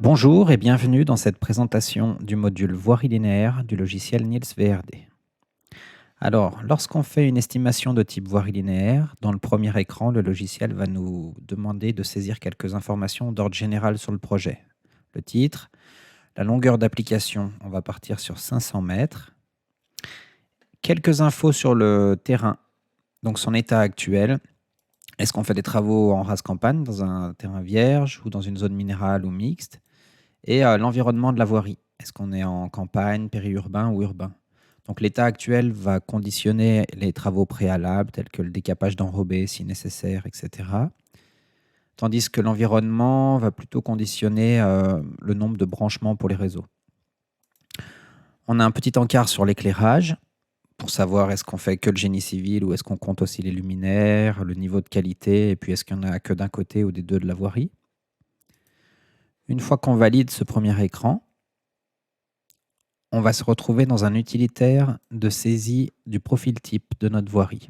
Bonjour et bienvenue dans cette présentation du module voirie linéaire du logiciel Niels VRD. Alors, lorsqu'on fait une estimation de type voirie linéaire, dans le premier écran, le logiciel va nous demander de saisir quelques informations d'ordre général sur le projet. Le titre, la longueur d'application, on va partir sur 500 mètres. Quelques infos sur le terrain, donc son état actuel. Est-ce qu'on fait des travaux en rase campagne, dans un terrain vierge ou dans une zone minérale ou mixte? Et l'environnement de la voirie. Est-ce qu'on est en campagne, périurbain ou urbain? Donc l'état actuel va conditionner les travaux préalables, tels que le décapage d'enrobés si nécessaire, etc. Tandis que l'environnement va plutôt conditionner le nombre de branchements pour les réseaux. On a un petit encart sur l'éclairage, pour savoir est-ce qu'on fait que le génie civil ou est-ce qu'on compte aussi les luminaires, le niveau de qualité, et puis est-ce qu'il n'y en a que d'un côté ou des deux de la voirie. Une fois qu'on valide ce premier écran, on va se retrouver dans un utilitaire de saisie du profil type de notre voirie.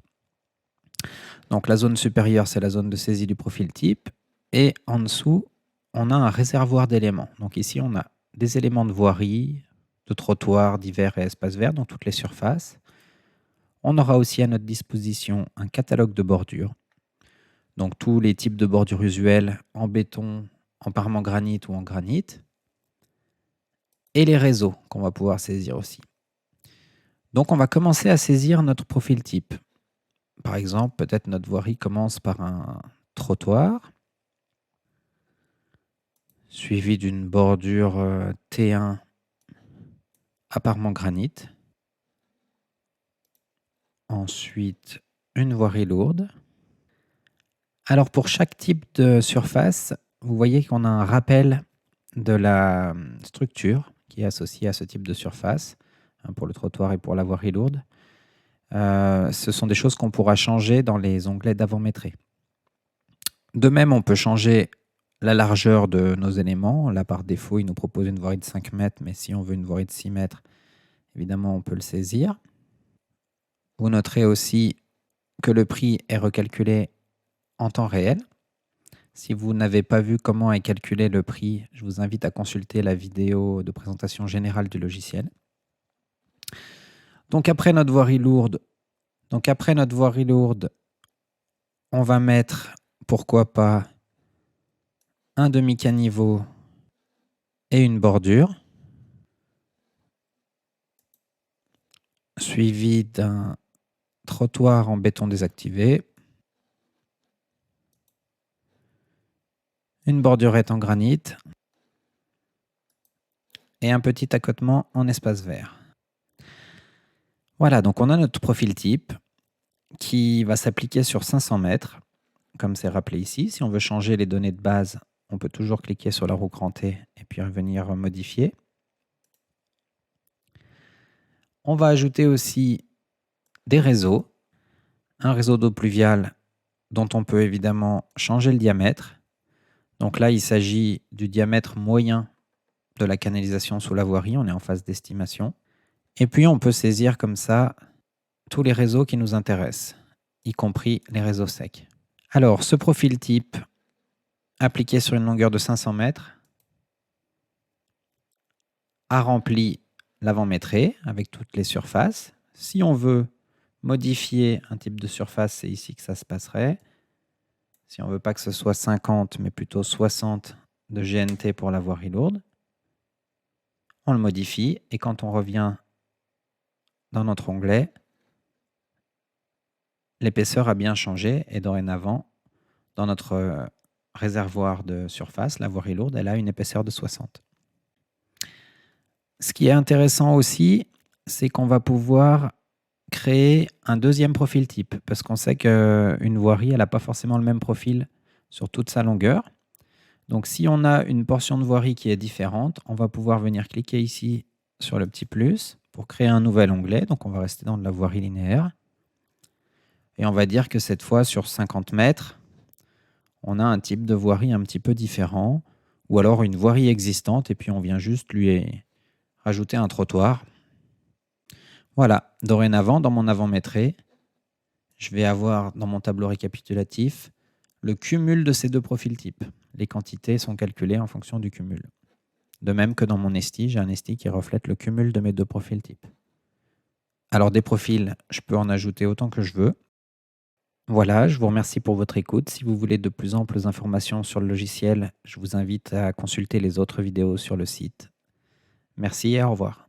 Donc la zone supérieure, c'est la zone de saisie du profil type. Et en dessous, on a un réservoir d'éléments. Donc ici, on a des éléments de voirie, de trottoirs divers et espaces verts dans toutes les surfaces. On aura aussi à notre disposition un catalogue de bordures. Donc tous les types de bordures usuelles en béton, en parement granit ou en granit. Et les réseaux qu'on va pouvoir saisir aussi. Donc on va commencer à saisir notre profil type. Par exemple, peut-être notre voirie commence par un trottoir, suivi d'une bordure T1 à parement granit. Ensuite, une voirie lourde. Alors pour chaque type de surface, vous voyez qu'on a un rappel de la structure qui est associée à ce type de surface, pour le trottoir et pour la voirie lourde. Ce sont des choses qu'on pourra changer dans les onglets d'avant-métré. De même, on peut changer la largeur de nos éléments. Là, par défaut, il nous propose une voirie de 5 mètres, mais si on veut une voirie de 6 mètres, évidemment, on peut le saisir. Vous noterez aussi que le prix est recalculé en temps réel. Si vous n'avez pas vu comment est calculé le prix, je vous invite à consulter la vidéo de présentation générale du logiciel. Donc après notre voirie lourde, on va mettre, pourquoi pas, un demi-caniveau et une bordure, suivi d'un trottoir en béton désactivé, une bordurette en granit et un petit accotement en espace vert. Voilà, donc on a notre profil type qui va s'appliquer sur 500 mètres, comme c'est rappelé ici. Si on veut changer les données de base, on peut toujours cliquer sur la roue crantée et puis revenir modifier. On va ajouter aussi des réseaux. Un réseau d'eau pluviale dont on peut évidemment changer le diamètre. Donc là, il s'agit du diamètre moyen de la canalisation sous la voirie. On est en phase d'estimation. Et puis, on peut saisir comme ça tous les réseaux qui nous intéressent, y compris les réseaux secs. Alors, ce profil type appliqué sur une longueur de 500 mètres a rempli l'avant-métré avec toutes les surfaces. Si on veut modifier un type de surface, c'est ici que ça se passerait. Si on ne veut pas que ce soit 50, mais plutôt 60 de GNT pour la voirie lourde, on le modifie. Et quand on revient dans notre onglet, l'épaisseur a bien changé. Et dorénavant, dans notre réservoir de surface, la voirie lourde, elle a une épaisseur de 60. Ce qui est intéressant aussi, c'est qu'on va pouvoir créer un deuxième profil type, parce qu'on sait qu'une voirie, elle n'a pas forcément le même profil sur toute sa longueur. Donc si on a une portion de voirie qui est différente, on va pouvoir venir cliquer ici sur le petit plus pour créer un nouvel onglet. Donc on va rester dans de la voirie linéaire. Et on va dire que cette fois, sur 50 mètres, on a un type de voirie un petit peu différent, ou alors une voirie existante, et puis on vient juste lui rajouter un trottoir. Voilà, dorénavant, dans mon avant-métré, je vais avoir dans mon tableau récapitulatif le cumul de ces deux profils types. Les quantités sont calculées en fonction du cumul. De même que dans mon esti, j'ai un esti qui reflète le cumul de mes deux profils types. Alors des profils, je peux en ajouter autant que je veux. Voilà, je vous remercie pour votre écoute. Si vous voulez de plus amples informations sur le logiciel, je vous invite à consulter les autres vidéos sur le site. Merci et au revoir.